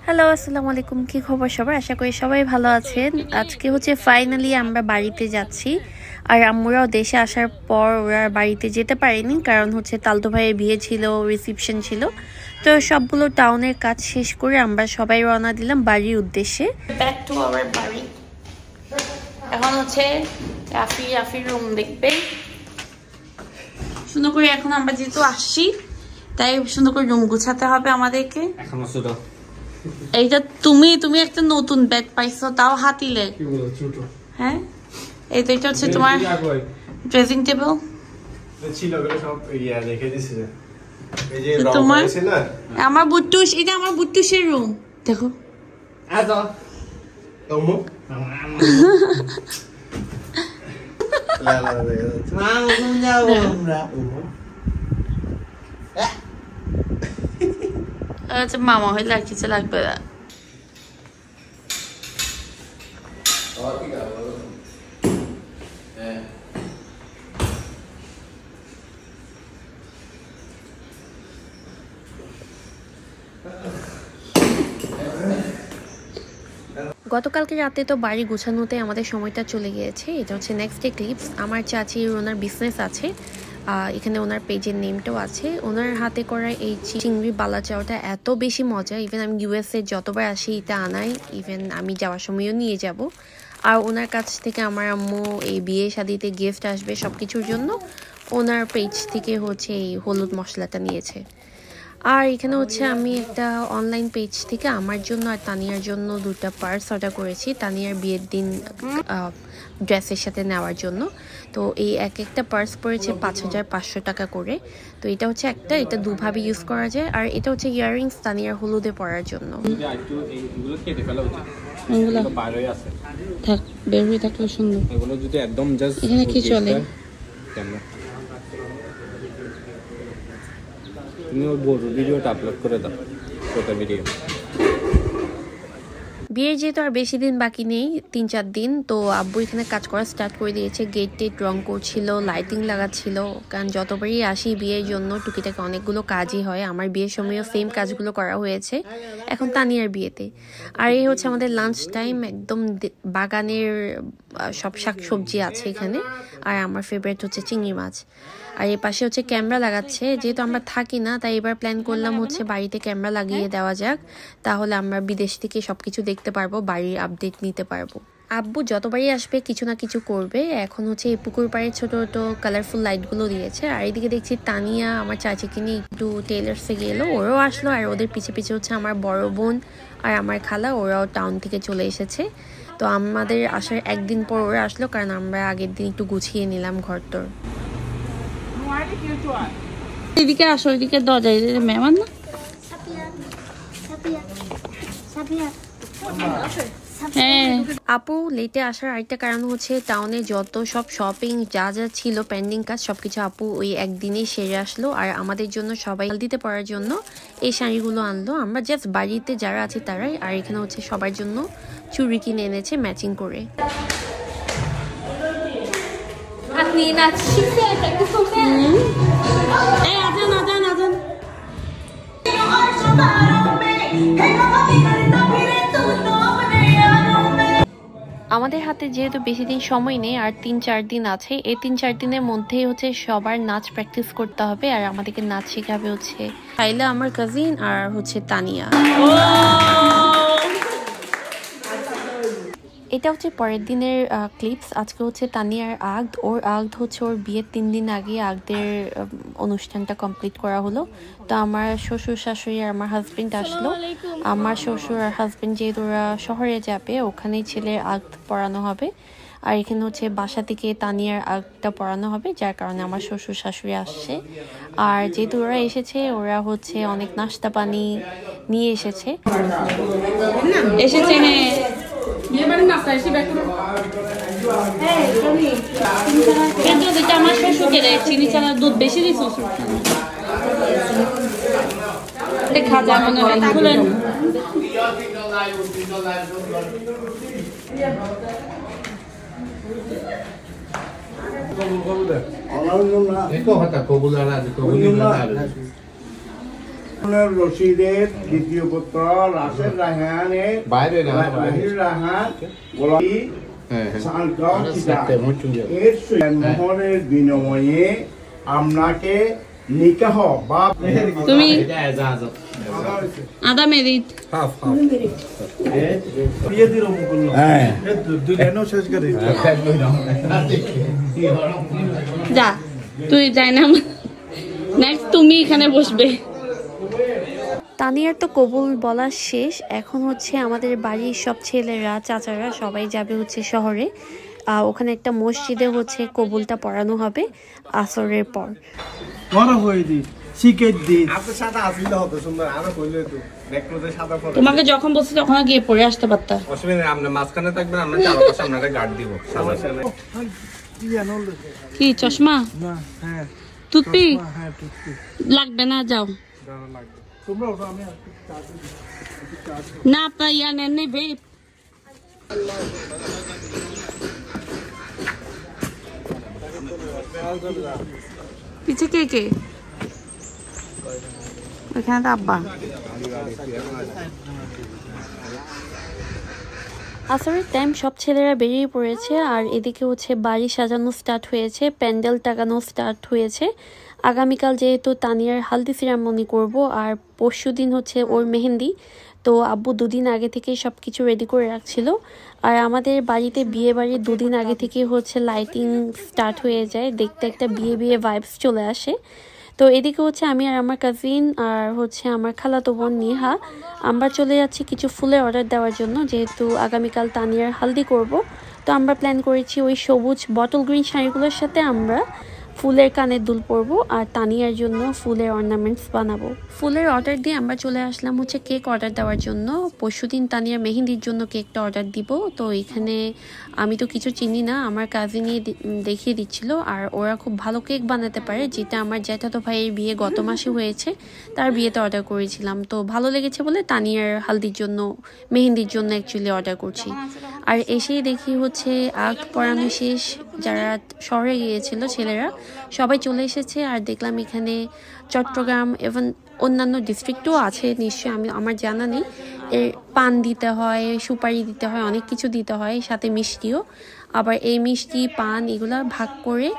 Hello, আসসালামু আলাইকুম। কি খবর সবার? আশা করি সবাই ভালো আছেন। আজকে হচ্ছে ফাইনালি আমরা বাড়িতে যাচ্ছি। আর আম্মুরাও দেশে আসার পর ওরা বাড়িতে যেতে পারেনি, কারণ হচ্ছে তালতো ভাইয়ের বিয়ে ছিল, রিসেপশন ছিল। তো সবগুলো টাউনের কাজ শেষ করে আমরা সবাই রওনা দিলাম বাড়ির উদ্দেশ্যে। ব্যাক টু আওয়ার বাড়ি। এখন হচ্ছে রাফির রুম দেখবে সুন্দর করে। এখন আমরা যেহেতু আসছি তাই সুন্দর করে রুম গুছাতে হবে আমাদেরকে। এইটা তুমি একটা নতুন ব্যাগ পাইছো, তাও হাতিলে। হ্যাঁ, এটা হচ্ছে তোমার ড্রেসিং টেবিল। তোমার আমার বুট্টুস, এটা আমার বুট্টুসের রুম। দেখো মামা হইলে আর কিছু লাগবে না। গতকালকে রাতে তো বাড়ি গোছানোতে আমাদের সময়টা চলে গিয়েছে। এটা হচ্ছে নেক্সট ডে ক্লিপস। আমার চাচির ওনার বিজনেস আছে, এখানে ওনার পেজের নেমটাও আছে। ওনার হাতে করা এই চিংড়ি বালা চাওটা এত বেশি মজা, ইভেন আমি ইউএসএ যতবার আসি এটা আনাই, ইভেন আমি যাওয়ার সময়ও নিয়ে যাব। আর ওনার কাছ থেকে আমার আম্মু এই বিয়ে শাদিতে গিফট আসবে সব কিছুর জন্য ওনার পেজ থেকে হচ্ছে এই হলুদ মশলাটা নিয়েছে। আর এখানে হচ্ছে আমি একটা অনলাইন পেজ থেকে আমার জন্য আর তানিয়ার জন্য দুটো পার্স অর্ডার করেছি, তানিয়ার বিয়ের দিন ড্রেসের সাথে নেওয়ার জন্য। তো এই একটা পার্স পড়েছে 5,500 টাকা করে। তো এটা হচ্ছে একটা, এটা দুভাবে ইউজ করা যায়। আর এটা হচ্ছে ইয়াররিংস তানিয়ার হলুদে পরার জন্য। থাক, বের হয়ে থাকলে সুন্দর। এগুলো যদি একদম জাস্ট এখানে কি চলে? তুমি ওর বড় ভিডিওটা আপলোড করে দাও, ছোট ভিডিও। বিয়ের যেহেতু আর বেশি দিন বাকি নেই, 3-4 দিন, তো আব্বু এখানে কাজ করা স্টার্ট করে দিয়েছে। গেট টেট রং করছিল, লাইটিং লাগাচ্ছিল। কারণ যতবারই আসি বিয়ের জন্য টুকিটাকি অনেকগুলো কাজই হয়। আমার বিয়ের সময়ও সেম কাজগুলো করা হয়েছে, এখন তানিয়ার বিয়েতে। আর এই হচ্ছে আমাদের লাঞ্চ টাইম। একদম বাগানের সব শাকসবজি আছে এখানে। আর আমার ফেভারিট হচ্ছে চিংড়ি মাছ। আর এর পাশে হচ্ছে ক্যামেরা লাগাচ্ছে। যেহেতু আমরা থাকি না তাই এবার প্ল্যান করলাম হচ্ছে বাড়িতে ক্যামেরা লাগিয়ে দেওয়া যাক, তাহলে আমরা বিদেশ থেকে সবকিছু দেখতে পারবো, বাড়ির আপডেট নিতে পারবো। আব্বু যতবারই আসবে কিছু না কিছু করবে। এখন হচ্ছে এই পুকুর পাড়ে ছোট ছোট কালারফুল লাইটগুলো দিয়েছে। আর এইদিকে দেখছি তানিয়া আমার চাচিকে নিয়ে একটু টেলার্সে গেলো, ওরাও আসলো। আর ওদের পিছে পিছে হচ্ছে আমার বড় বোন আর আমার খালা, ওরাও টাউন থেকে চলে এসেছে। তো আমাদের আসার একদিন পর ওরা আসলো, কারণ আমরা আগের দিন একটু গুছিয়ে নিলাম ঘরটর। এদিকে আসো, এদিকে দরজায় মেহমান না। হ্যাঁ, আপু লেটে আসার আরেকটা কারণ হচ্ছে টাউনে যত সব শপিং যা যা ছিল পেন্ডিং কাজ সবকিছু আপু ওই একদিনেই সেরে আসলো। আর আমাদের জন্য সবাই দিতে পারার জন্য এই শাড়িগুলো আনলো। আমরা জাস্ট বাড়িতে যারা আছে তারাই। আর এখানে হচ্ছে সবার জন্য চুড়ি কিনে এনেছে ম্যাচিং করে। আমাদের হাতে যেহেতু বেশি দিন সময় নেই, আর 3-4 দিন আছে, এই 3-4 দিনের মধ্যেই হচ্ছে সবার নাচ প্র্যাকটিস করতে হবে। আর আমাদেরকে নাচ শেখাবে হচ্ছে সাইলা, আমার কাজিন, আর হচ্ছে তানিয়া। এটা হচ্ছে পরের দিনের ক্লিপস। আজকে হচ্ছে তানিয়ার আগদ। ওর আগদ হচ্ছে ওর বিয়ের 3 দিন আগে আগদের অনুষ্ঠানটা কমপ্লিট করা হলো। তো আমার শ্বশুর শাশুড়ি আর আমার হাজবেন্ড আসলো। আমার শ্বশুর আর হাজবেন্ড যেহেতু ওরা শহরে যাবে, ওখানেই ছেলের আগদ পড়ানো হবে। আর এখানে হচ্ছে বাসা থেকে তানিয়ার আগটা পড়ানো হবে, যার কারণে আমার শ্বশুর শাশুড়ি আসছে। আর যেহেতু ওরা এসেছে, ওরা হচ্ছে অনেক নাস্তা পানি নিয়ে এসেছে। আমার শ্বশুরকে চিনি চানার দুধ বেশি দিই, শ্বশুর খাজা মনে হয় খুলেন। রশিদের দ্বিতীয় পুত্র রাশেদ রায়হানের রায়হান গোলাপি এর মোহরের বিনিময়ে আপনাকে নিকাহ বা তুমি আদা মেরিট যা তুই যাই না নেক্সট তুমি এখানে বসবে। তানিয়ার তো কবুল বলা শেষ, এখন হচ্ছে আমাদের বাড়ির সব ছেলেরা চাচারা সবাই যাবে হচ্ছে শহরে, ওখানে একটা মসজিদে হচ্ছে কবুলটা পড়ানো হবে আসরের পর। তোমাকে যখন বলছি তখন গিয়ে পড়ে আসতে পারতা। কি চশমা টুথপিক লাগবে না, যাও না আপনার ইয়া নেন নেবে। পিছে কে কে? ওখানে তো আব্বা। আসরের টাইম সব ছেলেরা বেরিয়ে পড়েছে, আর এদিকে হচ্ছে বাড়ি সাজানো স্টার্ট হয়েছে, প্যান্ডেল টাকানো স্টার্ট হয়েছে। আগামীকাল যেহেতু তানিয়ার হালদি সিরামনি করব, আর পরশু দিন হচ্ছে ওর মেহেন্দি, তো আব্বু দুদিন আগে থেকে সব কিছু রেডি করে রাখছিল। আর আমাদের বাড়িতে বিয়ে বাড়ির দুদিন আগে থেকে হচ্ছে লাইটিং স্টার্ট হয়ে যায়, দেখতে একটা বিয়ে বিয়ে ভাইবস চলে আসে। তো এদিকে হচ্ছে আমি আর আমার কাজিন আর হচ্ছে আমার খালাতো বোন নিহা আমরা চলে যাচ্ছি কিছু ফুলের অর্ডার দেওয়ার জন্য, যেহেতু আগামীকাল তানিয়ার হালদি করব। তো আমরা প্ল্যান করেছি ওই সবুজ বটল গ্রিন শাড়িগুলোর সাথে আমরা ফুলের কানের দুল পরবো, আর তানিয়ার জন্য ফুলের অর্নামেন্টস বানাবো। ফুলের অর্ডার দিয়ে আমরা চলে আসলাম হচ্ছে কেক অর্ডার দেওয়ার জন্য। পরশুদিন তানিয়ার মেহেন্দির জন্য কেকটা অর্ডার দিব। তো এখানে আমি তো কিছু চিনি না, আমার কাজিনই দেখিয়ে দিচ্ছিল, আর ওরা খুব ভালো কেক বানাতে পারে, যেটা আমার জ্যাঠাতো ভাইয়ের বিয়ে গত মাসে হয়েছে, তার বিয়েতে অর্ডার করেছিলাম। তো ভালো লেগেছে বলে তানিয়ার হালদির জন্য মেহেন্দির জন্য অ্যাকচুয়ালি অর্ডার করছি। আর এসেই দেখি হচ্ছে আগ পরানো শেষ, যারা শহরে গিয়েছিল ছেলেরা সবাই চলে এসেছে। আর দেখলাম এখানে চট্টগ্রাম এবং অন্যান্য ডিস্ট্রিক্টও আছে নিশ্চয়ই, আমার জানা নেই। এর পান দিতে হয়, সুপারি দিতে হয়, অনেক কিছু দিতে হয়, সাথে মিষ্টিও। আবার এই মিষ্টি পান এগুলো ভাগ করে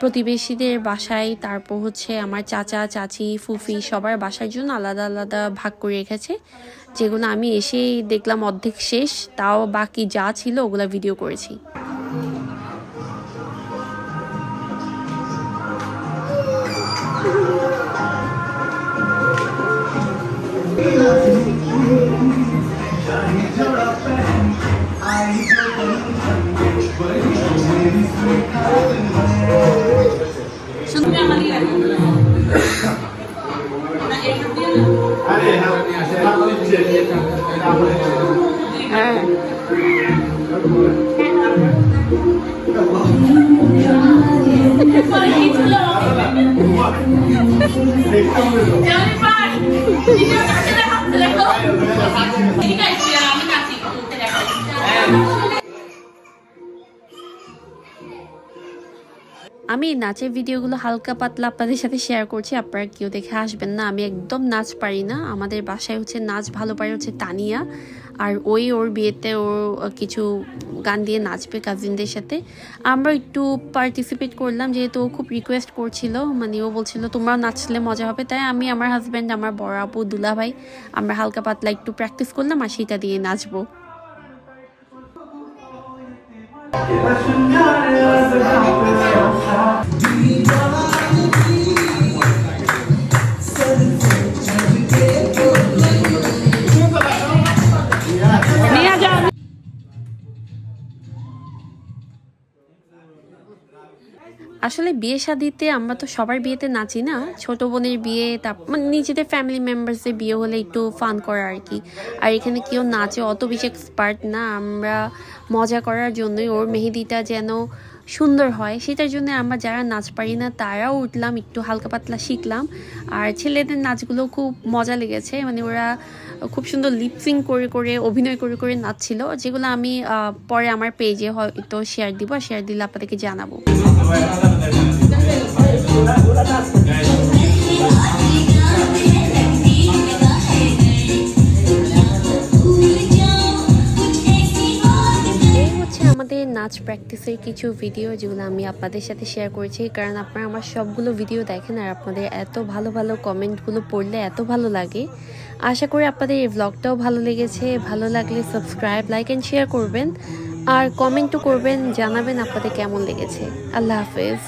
প্রতিবেশীদের বাসায়, তারপর হচ্ছে আমার চাচা চাচি ফুফি সবার বাসার জন্য আলাদা আলাদা ভাগ করে রেখেছে, যেগুলো আমি এসেই দেখলাম অর্ধেক শেষ, তাও বাকি যা ছিল ওগুলো ভিডিও করেছি। আমি নাচের ভিডিওগুলো হালকা পাতলা আপনাদের সাথে শেয়ার করছি, আপনারা কেউ দেখে আসবেন না। আমি একদম নাচ পারি না, আমাদের বাসায় হচ্ছে নাচ ভালো পারে হচ্ছে তানিয়া, আর ওর বিয়েতে ও কিছু গান দিয়ে নাচবে কাজিনদের সাথে। আমরা একটু পার্টিসিপেট করলাম, যেহেতু ও খুব রিকোয়েস্ট করছিল, মানে ও বলছিল তোমরা নাচলে মজা হবে, তাই আমি আমার হাজব্যান্ড আমার বড় আপু দুলা ভাই আমরা হালকা পাতলা একটু প্র্যাকটিস করলাম, আর সেটা দিয়ে নাচবো। আসলে বিয়ে শাদিতে আমরা তো সবার বিয়েতে নাচি না, ছোট বোনের বিয়ে, তারপর মানে নিজেদের ফ্যামিলি মেম্বার্সদের বিয়ে হলে একটু ফান করা আর কি। আর এখানে কেউ নাচে অত বেশি এক্সপার্ট না, আমরা মজা করার জন্যই ওর মেহেদিটা যেন সুন্দর হয় সেটার জন্য আমরা যারা নাচ পারি না তারাও উঠলাম, একটু হালকা পাতলা শিখলাম। আর ছেলেদের নাচগুলো খুব মজা লেগেছে, মানে ওরা খুব সুন্দর লিপসিং করে করে অভিনয় করে করে নাচছিল, যেগুলো আমি পরে আমার পেজে হয়তো শেয়ার দিব, শেয়ার দিলে আপনাদেরকে জানাবো। আমাদের নাচ প্র্যাকটিসের কিছু ভিডিও যেগুলো আমি আপনাদের সাথে শেয়ার করেছি, কারণ আপনারা আমার সবগুলো ভিডিও দেখেন আর আপনাদের এত ভালো ভালো কমেন্টগুলো পড়লে এত ভালো লাগে। আশা করি আপনাদের এই ব্লগটাও ভালো লেগেছে। ভালো লাগলে সাবস্ক্রাইব, লাইক অ্যান্ড শেয়ার করবেন আর কমেন্টও করবেন, জানাবেন আপনাদের কেমন লেগেছে। আল্লাহ হাফেজ।